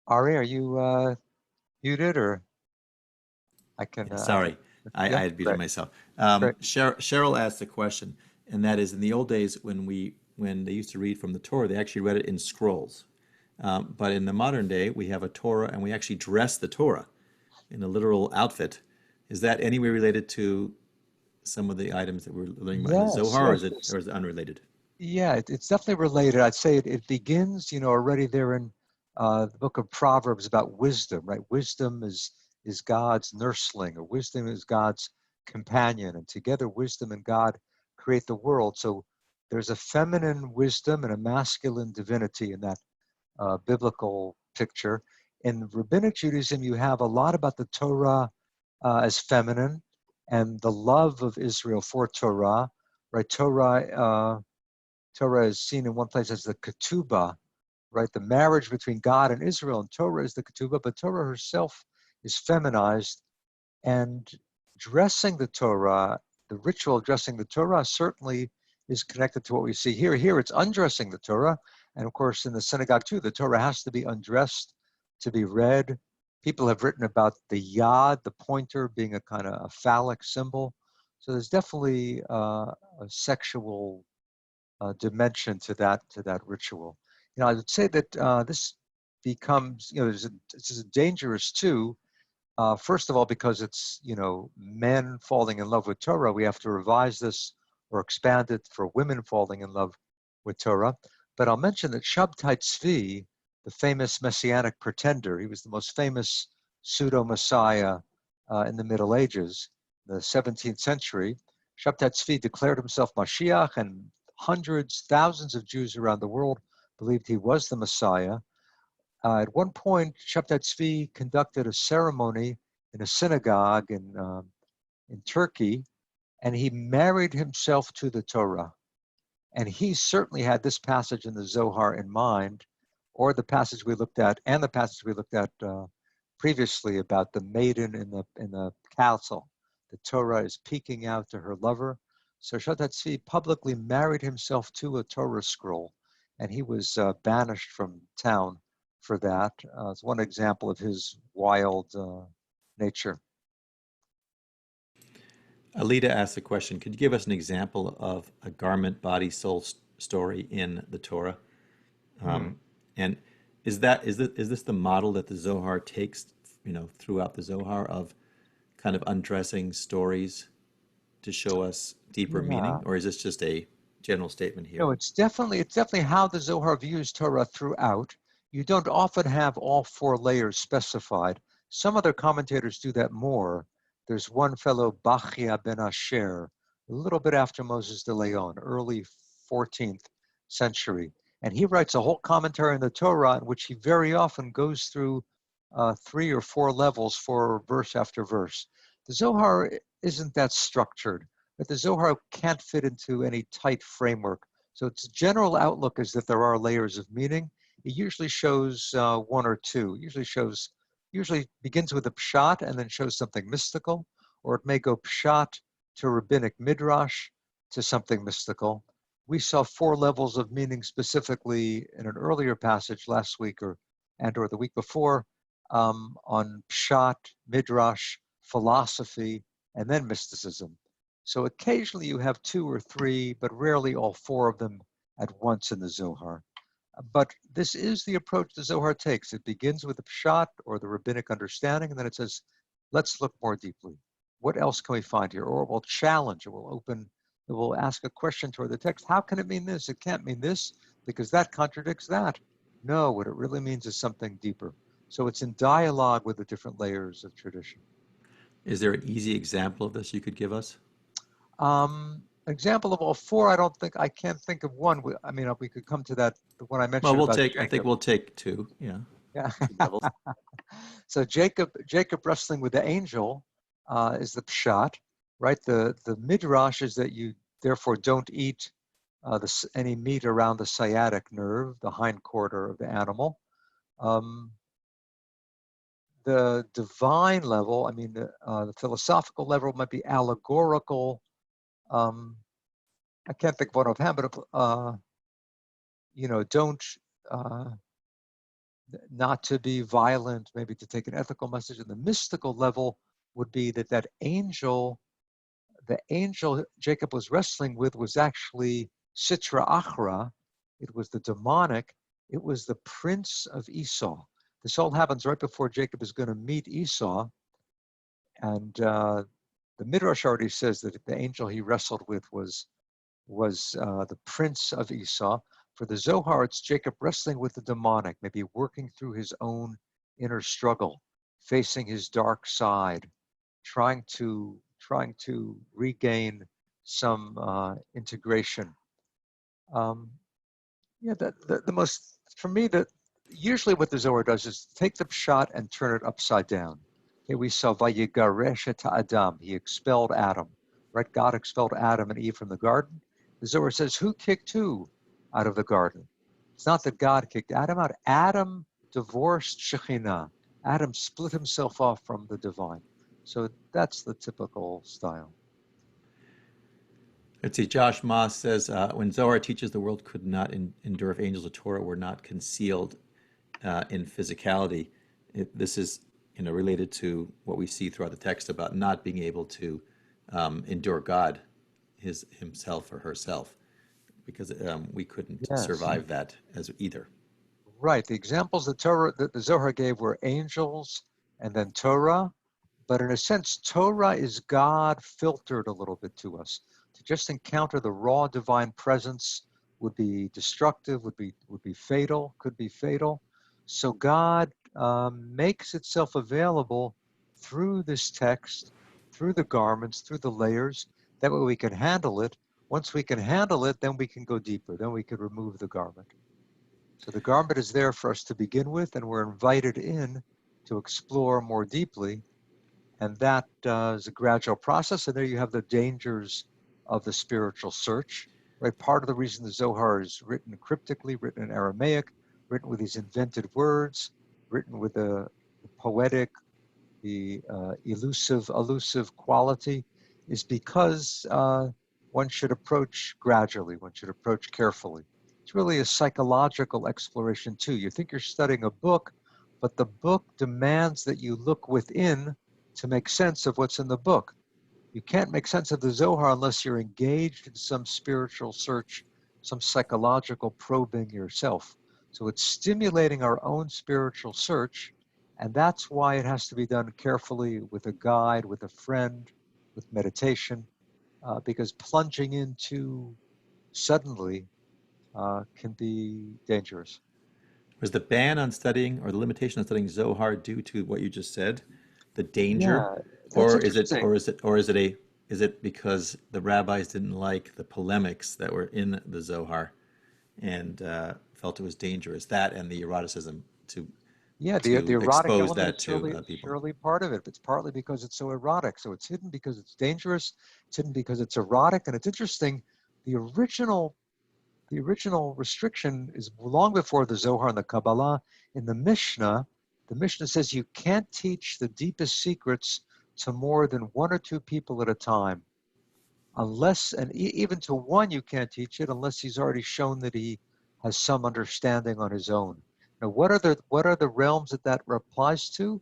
Ari, are you muted, or I can, Yeah, sorry, I yeah, had muted great, myself. great. Cheryl asked a question, and that is, in the old days when they used to read from the Torah, they actually read it in scrolls. But in the modern day, we have a Torah, and we actually dress the Torah in a literal outfit. Is that any way related to some of the items that we're learning about in the Yes, Zohar, yes. or is it unrelated? Yeah, it's definitely related. I'd say it begins, already there in the book of Proverbs about wisdom, right? Wisdom is God's nursling, or wisdom is God's companion, and together wisdom and God create the world. So there's a feminine wisdom and a masculine divinity in that biblical picture. In Rabbinic Judaism, you have a lot about the Torah as feminine, and the love of Israel for Torah, right? Torah is seen in one place as the ketubah, right? The marriage between God and Israel, and Torah is the ketubah, but Torah herself is feminized, and dressing the Torah, the ritual of dressing the Torah certainly is connected to what we see here. Here it's undressing the Torah, and of course in the synagogue too, the Torah has to be undressed to be read. People have written about the yad, the pointer, being a kind of a phallic symbol. So there's definitely a sexual dimension to that ritual. I would say that this becomes, this is dangerous too. First of all, because it's, men falling in love with Torah, we have to revise this or expand it for women falling in love with Torah. But I'll mention that Shabtai Tzvi, the famous messianic pretender, he was the most famous pseudo-messiah in the Middle Ages, the 17th century. Shabtai Tzvi declared himself Mashiach, and hundreds, thousands of Jews around the world believed he was the Messiah. At one point, Shabtai Tzvi conducted a ceremony in a synagogue in Turkey, and he married himself to the Torah. And he certainly had this passage in the Zohar in mind, or the passage we looked at, and the passage we looked at previously about the maiden in the castle. The Torah is peeking out to her lover. So Shabtai Tzvi publicly married himself to a Torah scroll, and he was banished from town for that. It's one example of his wild nature. Alita asked the question, could you give us an example of a garment, body, soul story in the Torah? And is this the model that the Zohar takes, throughout the Zohar of kind of undressing stories to show us deeper Yeah. meaning, or is this just a general statement No, here? it's definitely how the Zohar views Torah throughout. You don't often have all four layers specified. Some other commentators do that more. There's one fellow, Bachia ben Asher, a little bit after Moses de Leon, early 14th century. And he writes a whole commentary on the Torah in which he very often goes through 3 or 4 levels for verse after verse. The Zohar isn't that structured, but the Zohar can't fit into any tight framework. So its general outlook is that there are layers of meaning. It usually shows one or two. Usually begins with a pshat and then shows something mystical, or it may go pshat to rabbinic midrash to something mystical. We saw 4 levels of meaning specifically in an earlier passage last week or the week before on pshat, midrash, philosophy, and then mysticism. So occasionally you have 2 or 3, but rarely all 4 of them at once in the Zohar. But this is the approach the Zohar takes. It begins with the pshat or the rabbinic understanding, and then it says, let's look more deeply. What else can we find here? Or it will challenge, it will ask a question toward the text. How can it mean this? It can't mean this because that contradicts that. No, what it really means is something deeper. So it's in dialogue with the different layers of tradition. Is there an easy example of this you could give us? Example of all 4, I can't think of one. I mean, we could come to that, the one I Well, mentioned about I think Jacob. we'll take 2, yeah. Yeah. 2 levels. So Jacob wrestling with the angel is the pshat, right? The midrash is that you therefore don't eat any meat around the sciatic nerve, the hind quarter of the animal. The divine level, I mean, the philosophical level might be allegorical. I can't think of one offhand, but don't not to be violent, maybe to take an ethical message. And the mystical level would be that angel, the angel Jacob was wrestling with was actually Sitra Achra. It was the demonic. It was the prince of Esau. This all happens right before Jacob is going to meet Esau. And the Midrash already says that the angel he wrestled with was the prince of Esau. For the Zohar, it's Jacob wrestling with the demonic, maybe working through his own inner struggle, facing his dark side, trying to regain some integration. The most, for me, usually what the Zohar does is take the pshat and turn it upside down. Okay, we saw Vayigaresh et Adam, he expelled Adam, right? God expelled Adam and Eve from the garden. The Zohar says, who kicked who out of the garden? It's not that God kicked Adam out. Adam divorced Shekhinah. Adam split himself off from the divine. So that's the typical style. Let's see, Josh Moss says, when Zohar teaches the world could not endure if angels of Torah were not concealed in physicality, this is related to what we see throughout the text about not being able to endure God, himself or herself, because we couldn't Yes. survive that as either. Right. The examples that the Zohar gave were angels and then Torah. But in a sense, Torah is God filtered a little bit to us. To just encounter the raw divine presence would be destructive, would be fatal, could be fatal. So God makes itself available through this text, through the garments, through the layers. That way we can handle it. Once we can handle it, then we can go deeper. Then we can remove the garment. So the garment is there for us to begin with, and we're invited in to explore more deeply. And that is a gradual process. And there you have the dangers of the spiritual search, right? Part of the reason the Zohar is written cryptically, written in Aramaic, written with these invented words, written with the poetic, the elusive quality, is because one should approach gradually, one should approach carefully. It's really a psychological exploration too. You think you're studying a book, but the book demands that you look within to make sense of what's in the book. You can't make sense of the Zohar unless you're engaged in some spiritual search, some psychological probing yourself. So it's stimulating our own spiritual search, and that's why it has to be done carefully with a guide, with a friend, with meditation, because plunging into suddenly can be dangerous. Was the ban on studying or the limitation on studying Zohar due to what you just said, the danger, Yeah, that's interesting. is it because the rabbis didn't like the polemics that were in the Zohar and felt it was dangerous, that and the eroticism Yeah, the to erotic expose element that is to people? surely part of it. But it's partly because it's so erotic. So it's hidden because it's dangerous. It's hidden because it's erotic. And it's interesting. The original the original restriction is long before the Zohar and the Kabbalah. In the Mishnah says you can't teach the deepest secrets to more than one or two people at a time, unless, and even to one you can't teach it unless he's already shown that he has some understanding on his own. Now, what are the realms that applies to?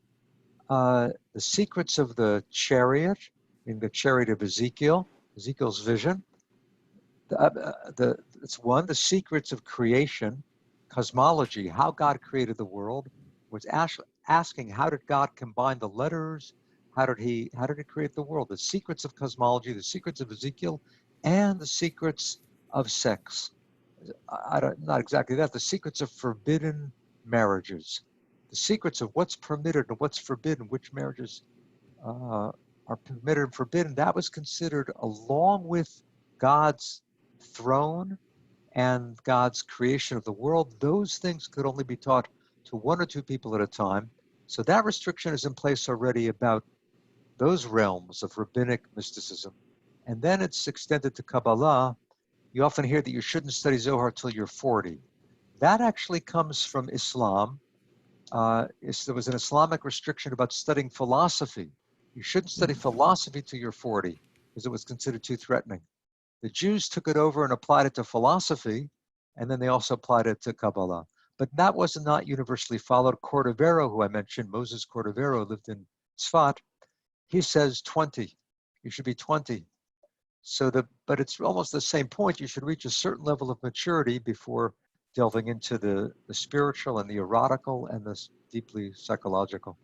The secrets of the chariot, in the chariot of Ezekiel's vision. It's one, the secrets of creation, cosmology, how God created the world, was asking how did God combine the letters, how did he create the world, the secrets of cosmology, the secrets of Ezekiel, and the secrets of sex. Not exactly that, the secrets of forbidden marriages, the secrets of what's permitted and what's forbidden, which marriages are permitted and forbidden. That was considered, along with God's throne and God's creation of the world, those things could only be taught to one or two people at a time. So that restriction is in place already about those realms of rabbinic mysticism. And then it's extended to Kabbalah. You often hear that you shouldn't study Zohar till you're 40. That actually comes from Islam. There was an Islamic restriction about studying philosophy. You shouldn't study philosophy till you're 40 because it was considered too threatening. The Jews took it over and applied it to philosophy, and then they also applied it to Kabbalah. But that was not universally followed. Cordovero, who I mentioned, Moses Cordovero, lived in Tzfat. He says 20. You should be 20. But it's almost the same point. You should reach a certain level of maturity before delving into the spiritual and the erotical and the deeply psychological.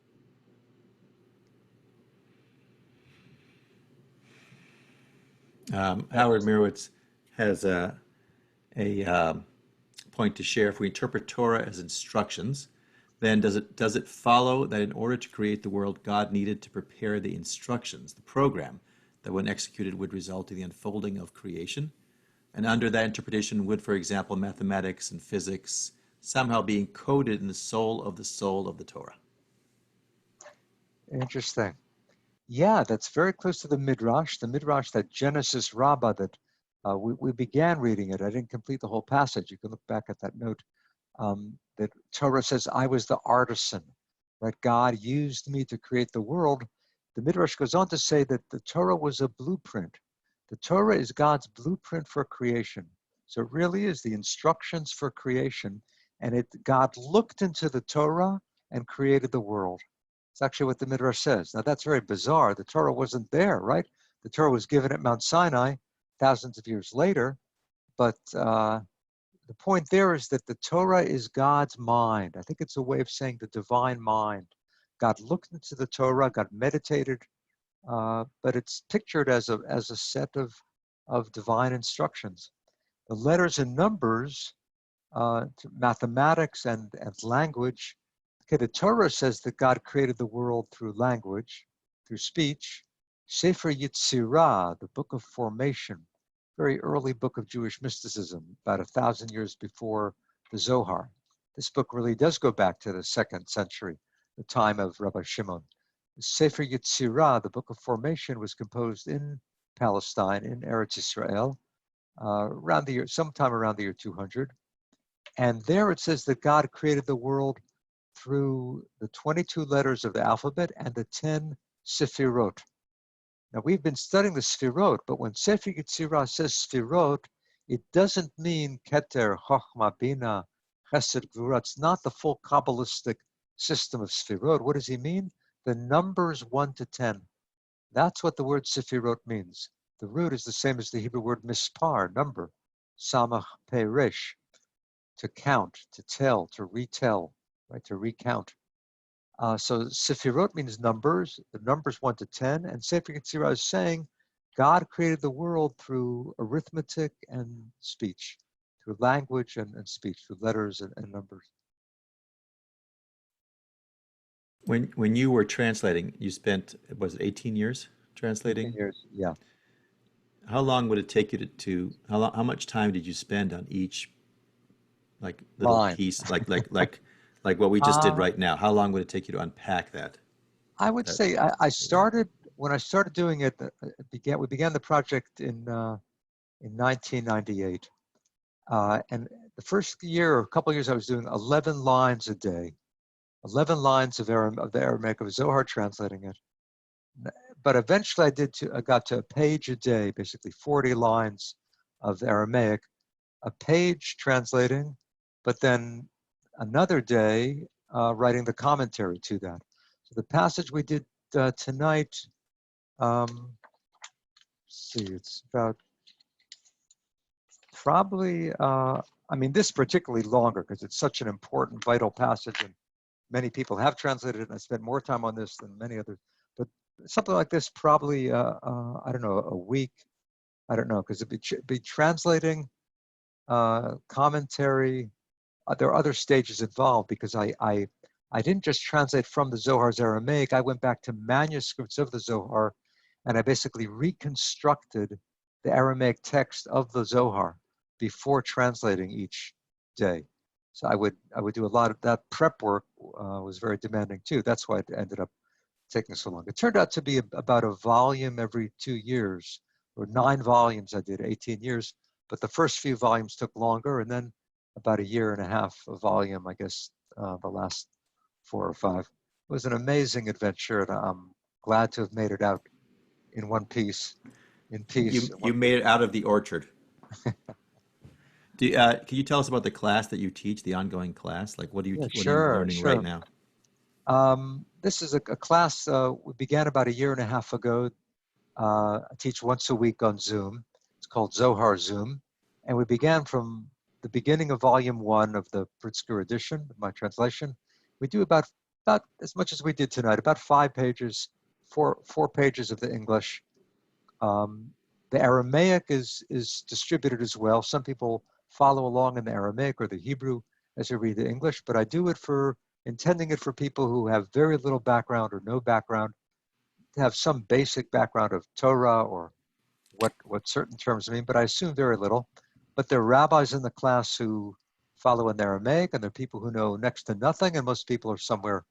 Howard Mirowitz has a point to share. If we interpret Torah as instructions, then does it follow that in order to create the world, God needed to prepare the instructions, the program, that when executed would result in the unfolding of creation? And under that interpretation would, for example, mathematics and physics somehow be encoded in the soul of the Torah? Interesting. Yeah, that's very close to the Midrash, that Genesis Rabba that we began reading it. I didn't complete the whole passage. You can look back at that note. That Torah says, I was the artisan, right? God used me to create the world. The Midrash goes on to say that the Torah was a blueprint. The Torah is God's blueprint for creation. So it really is the instructions for creation. And God looked into the Torah and created the world. It's actually what the Midrash says. Now that's very bizarre. The Torah wasn't there, right? The Torah was given at Mount Sinai thousands of years later. But the point there is that the Torah is God's mind. I think it's a way of saying the divine mind. God looked into the Torah, God meditated, but it's pictured as a set of divine instructions. The letters and numbers, mathematics and language. Okay, the Torah says that God created the world through language, through speech. Sefer Yetzirah, the book of formation, very early book of Jewish mysticism, about 1,000 years before the Zohar. This book really does go back to the 2nd century, the time of Rabbi Shimon. The Sefer Yetzirah, the book of formation, was composed in Palestine, in Eretz Israel, sometime around the year 200. And there it says that God created the world through the 22 letters of the alphabet and the 10 sefirot. Now, we've been studying the Sfirot, but when Sefer Yetzirah says Sfirot, it doesn't mean Keter, Chochmah, Bina, Chesed, Gvura. It's not the full Kabbalistic system of Sfirot. What does he mean? The numbers 1 to 10. That's what the word sefirot means. The root is the same as the Hebrew word mispar, number, samach payrish, to count, to tell, to retell, right, to recount. So sefirot means numbers, the numbers 1 to 10, and Sefer Yetzirah is saying God created the world through arithmetic and speech, through language and speech, through letters and numbers. When you were translating, you spent, was it 18 years 18 translating? years, yeah. How long would it take you to how much time did you spend on each like little Line. piece, like what we just did Uh, right now? How long would it take you to unpack that? I would That say I started, when I started doing it, we began the project in 1998. And the first year or a couple of years, I was doing 11 lines a day, 11 lines of the Aramaic of Zohar, translating it. But eventually I got to a page a day, basically 40 lines of Aramaic, a page translating, but then another day writing the commentary to that. So the passage we did tonight, see, it's about probably, I mean, this particularly longer because it's such an important, vital passage, and many people have translated it, and I spent more time on this than many others. But something like this, probably, I don't know, a week. I don't know, because it'd be translating, commentary. There are other stages involved because I didn't just translate from the Zohar's Aramaic. I went back to manuscripts of the Zohar, and I basically reconstructed the Aramaic text of the Zohar before translating each day. So I would do a lot of that. Prep work was very demanding too. That's why it ended up taking so long. It turned out to be about a volume every 2 years, or 9 volumes I did, 18 years. But the first few volumes took longer, and then about a year and a half a volume, I guess, the last 4 or 5. It was an amazing adventure, and I'm glad to have made it out in one piece, in peace. you made it out of the orchard. Can you tell us about the class that you teach, the ongoing class? Like, Yeah, what are you sure, learning right sure. now? This is a class we began about a year and a half ago. I teach once a week on Zoom. It's called Zohar Zoom. And we began from the beginning of volume 1 of the Pritzker Edition, my translation. We do about as much as we did tonight, about 5 pages, four pages of the English. The Aramaic is distributed as well. Some people follow along in the Aramaic or the Hebrew as they read the English, but I do it intending it for people who have very little background or no background, to have some basic background of Torah or what certain terms mean, but I assume very little. But there are rabbis in the class who follow in Aramaic, and there are people who know next to nothing, and most people are somewhere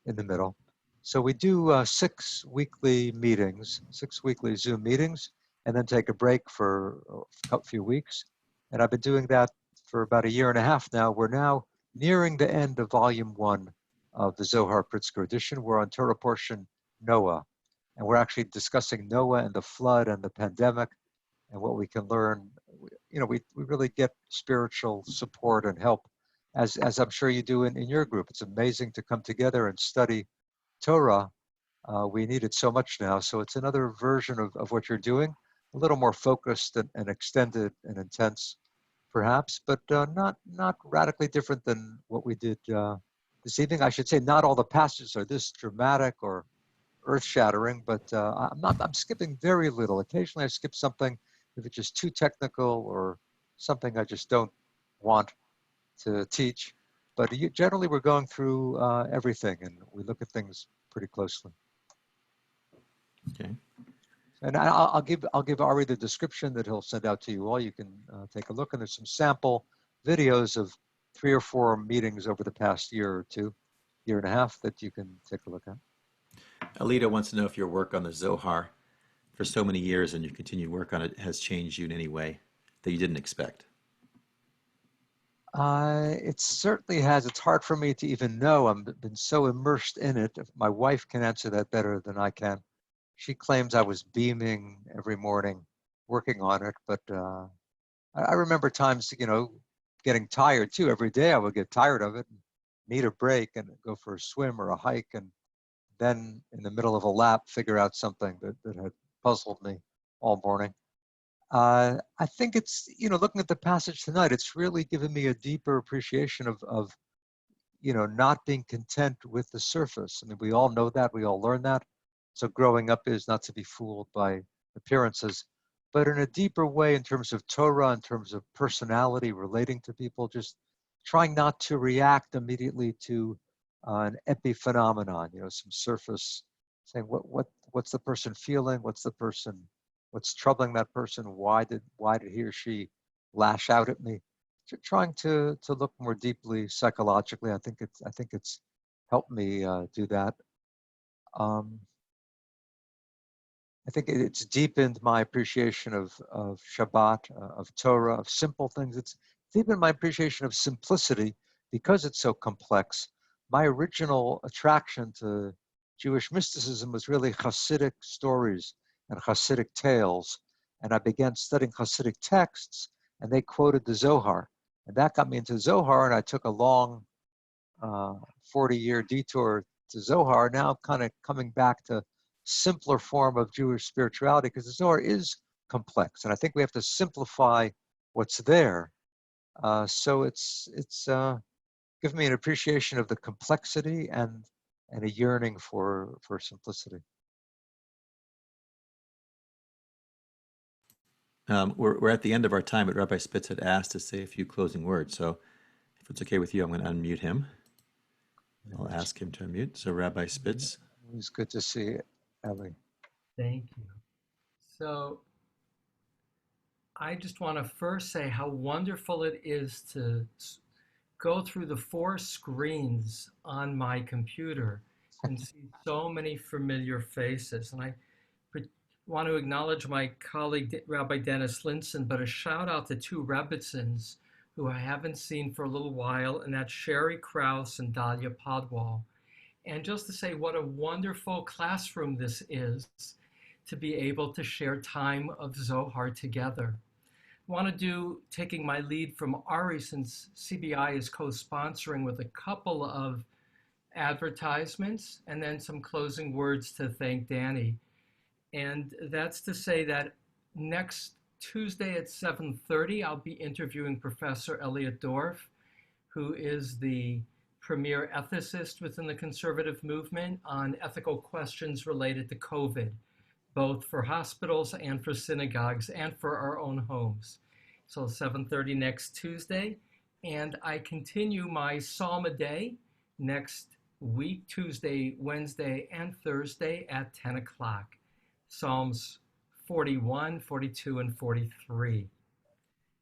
in the middle. So we do 6 weekly meetings, 6 weekly Zoom meetings, and then take a break for a few weeks. And I've been doing that for about a year and a half now. We're now nearing the end of volume 1 of the Zohar Pritzker Edition. We're on Torah portion Noah, and we're actually discussing Noah and the flood and the pandemic and what we can learn. You know, we really get spiritual support and help, as I'm sure you do in your group. It's amazing to come together and study Torah. We need it so much now. So it's another version of what you're doing, a little more focused and extended and intense, perhaps, but not radically different than what we did this evening. I should say not all the passages are this dramatic or earth-shattering, but I'm skipping very little. Occasionally I skip something if it's just too technical or something I just don't want to teach. But generally we're going through everything, and we look at things pretty closely. Okay. And I'll give Ari the description that he'll send out to you all. You can take a look, and there's some sample videos of 3 or 4 meetings over the past year or 2, year and a half, that you can take a look at. Alita wants to know if your work on the Zohar for so many years and your continued work on it has changed you in any way that you didn't expect. It certainly has. It's hard for me to even know. I've been so immersed in it. My wife can answer that better than I can. She claims I was beaming every morning working on it, but I remember times, getting tired too. Every day I would get tired of it and need a break and go for a swim or a hike and then in the middle of a lap, figure out something that had puzzled me all morning. I think it's, looking at the passage tonight, it's really given me a deeper appreciation of not being content with the surface. I mean, we all know that, we all learn that. So growing up is not to be fooled by appearances, but in a deeper way in terms of Torah, in terms of personality, relating to people, just trying not to react immediately to an epiphenomenon, some surface, saying what's the person feeling, what's troubling that person, why did he or she lash out at me? Trying to look more deeply psychologically. I think it's helped me do that. I think it's deepened my appreciation of Shabbat, of Torah, of simple things. It's deepened my appreciation of simplicity because it's so complex. My original attraction to Jewish mysticism was really Hasidic stories and Hasidic tales. And I began studying Hasidic texts, and they quoted the Zohar. And that got me into Zohar, and I took a long 40-year detour to Zohar, now kind of coming back to simpler form of Jewish spirituality, because the Zohar is complex, and I think we have to simplify what's there. So it's given me an appreciation of the complexity and a yearning for simplicity. We're at the end of our time, but Rabbi Spitz had asked to say a few closing words. So if it's okay with you, I'm going to unmute him. I'll ask him to unmute. So Rabbi Spitz. It was good to see Ellie. Thank you. So I just want to first say how wonderful it is to go through the 4 screens on my computer and see so many familiar faces. And I want to acknowledge my colleague, Rabbi Dennis Linson, but a shout out to 2 Rebbitzins who I haven't seen for a little while, and that's Sherry Krause and Dahlia Podwall. And just to say what a wonderful classroom this is to be able to share time of Zohar together. I want to do, taking my lead from Ari, since CBI is co-sponsoring, with a couple of advertisements and then some closing words to thank Danny. And that's to say that next Tuesday at 7:30, I'll be interviewing Professor Elliot Dorff, who is the premier ethicist within the conservative movement, on ethical questions related to COVID, both for hospitals and for synagogues and for our own homes. So 7:30 next Tuesday. And I continue my Psalm a Day next week, Tuesday, Wednesday, and Thursday at 10 o'clock. Psalms 41, 42, and 43.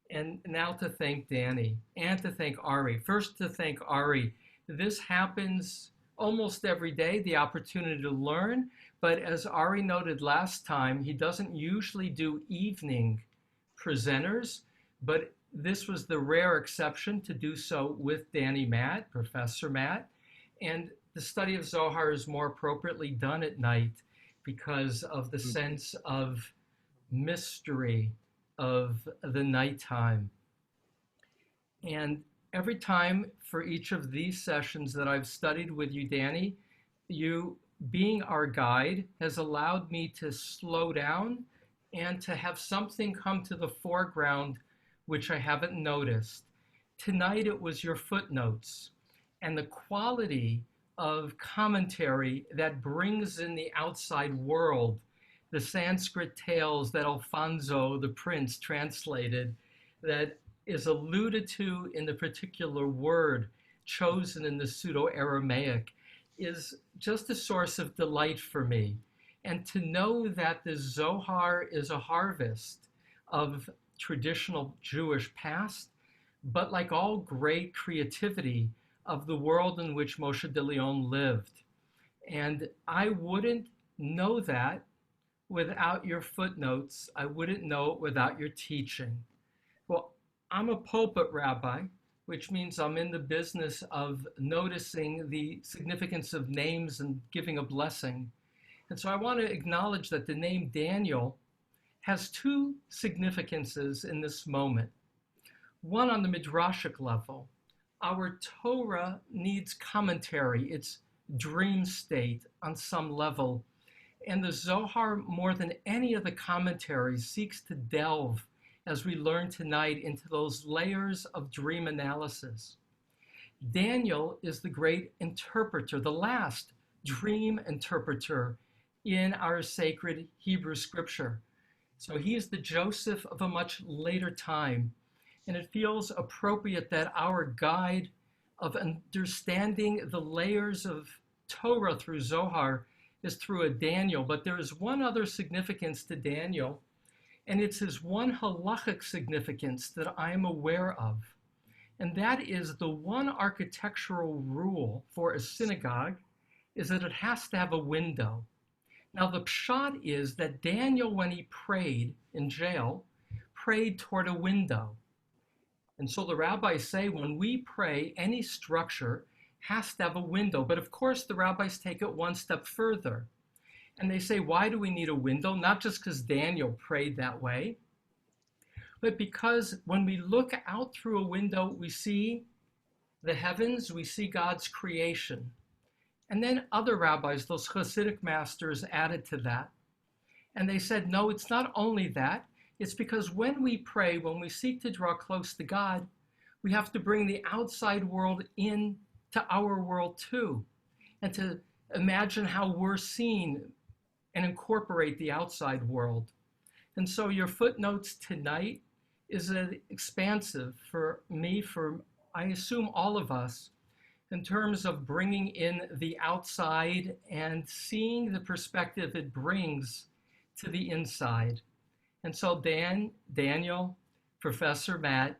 And now to thank Danny and to thank Ari. First, to thank Ari. This happens almost every day, the opportunity to learn. But as Ari noted last time, he doesn't usually do evening presenters, but this was the rare exception to do so with Danny Matt, Professor Matt. And the study of Zohar is more appropriately done at night because of the sense of mystery of the nighttime. And every time for each of these sessions that I've studied with you, Danny, you being our guide has allowed me to slow down and to have something come to the foreground which I haven't noticed. Tonight it was your footnotes and the quality of commentary that brings in the outside world, the Sanskrit tales that Alfonso, the prince, translated, that is alluded to in the particular word chosen in the Pseudo-Aramaic, is just a source of delight for me. And to know that the Zohar is a harvest of traditional Jewish past, but like all great creativity, of the world in which Moshe de Leon lived. And I wouldn't know that without your footnotes. I wouldn't know it without your teaching. Well, I'm a pulpit rabbi, which means I'm in the business of noticing the significance of names and giving a blessing. And so I want to acknowledge that the name Daniel has 2 significances in this moment. One on the Midrashic level. Our Torah needs commentary. It's dream state on some level. And the Zohar, more than any of the commentaries, seeks to delve, as we learn tonight, into those layers of dream analysis. Daniel is the great interpreter, the last dream interpreter in our sacred Hebrew scripture. So he is the Joseph of a much later time. And it feels appropriate that our guide of understanding the layers of Torah through Zohar is through a Daniel. But there is one other significance to Daniel, and it's his one halachic significance that I am aware of. And that is the one architectural rule for a synagogue is that it has to have a window. Now the pshat is that Daniel, when he prayed in jail, prayed toward a window. And so the rabbis say when we pray, any structure has to have a window. But of course, the rabbis take it one step further. And they say, why do we need a window? Not just because Daniel prayed that way, but because when we look out through a window, we see the heavens, we see God's creation. And then other rabbis, those Hasidic masters, added to that. And they said, no, it's not only that. It's because when we pray, when we seek to draw close to God, we have to bring the outside world in to our world too, and to imagine how we're seen and incorporate the outside world. And so your footnotes tonight is expansive for me, for I assume all of us, in terms of bringing in the outside and seeing the perspective it brings to the inside. And so Daniel, Professor Matt,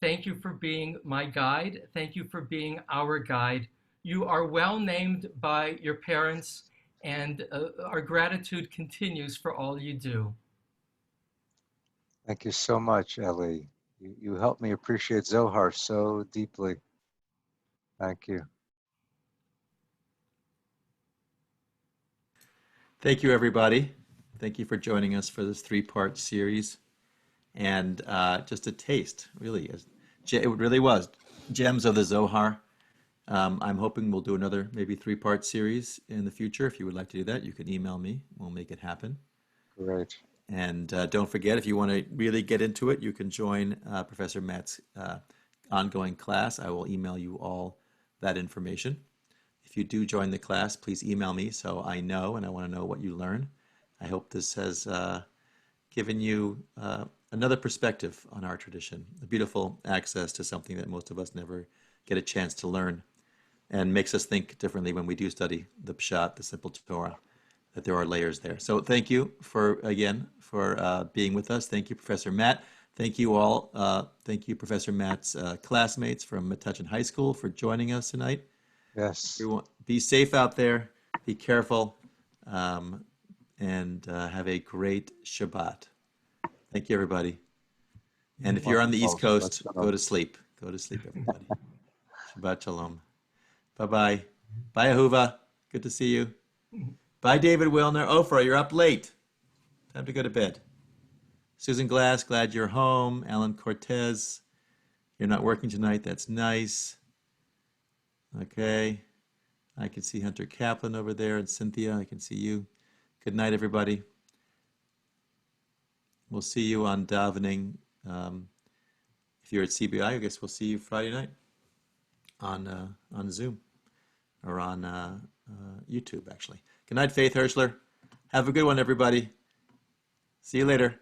thank you for being my guide. Thank you for being our guide. You are well named by your parents, and our gratitude continues for all you do. Thank you so much, Ellie. You helped me appreciate Zohar so deeply. Thank you. Thank you, everybody. Thank you for joining us for this three-part series. And just a taste, really. It really was gems of the Zohar. I'm hoping we'll do another maybe three-part series in the future. If you would like to do that, you can email me. We'll make it happen. Great. And don't forget, if you want to really get into it, you can join Professor Matt's ongoing class. I will email you all that information. If you do join the class, please email me so I know, and I want to know what you learn. I hope this has given you another perspective on our tradition, a beautiful access to something that most of us never get a chance to learn, and makes us think differently when we do study the Pshat, the simple Torah, that there are layers there. So thank you for being with us. Thank you, Professor Matt. Thank you all. Thank you, Professor Matt's classmates from Metuchen High School for joining us tonight. Yes. Everyone, be safe out there. Be careful. And have a great Shabbat. Thank you, everybody. And if you're on the East Coast, go to sleep. Go to sleep, everybody. Shabbat Shalom. Bye-bye. Bye, Ahuva. Good to see you. Bye, David Wilner. Ofra, you're up late. Time to go to bed. Susan Glass, glad you're home. Alan Cortez, you're not working tonight. That's nice. Okay. I can see Hunter Kaplan over there, and Cynthia, I can see you. Good night, everybody. We'll see you on davening. If you're at CBI, I guess we'll see you Friday night on Zoom or on YouTube, actually. Good night, Faith Hirschler. Have a good one, everybody. See you later.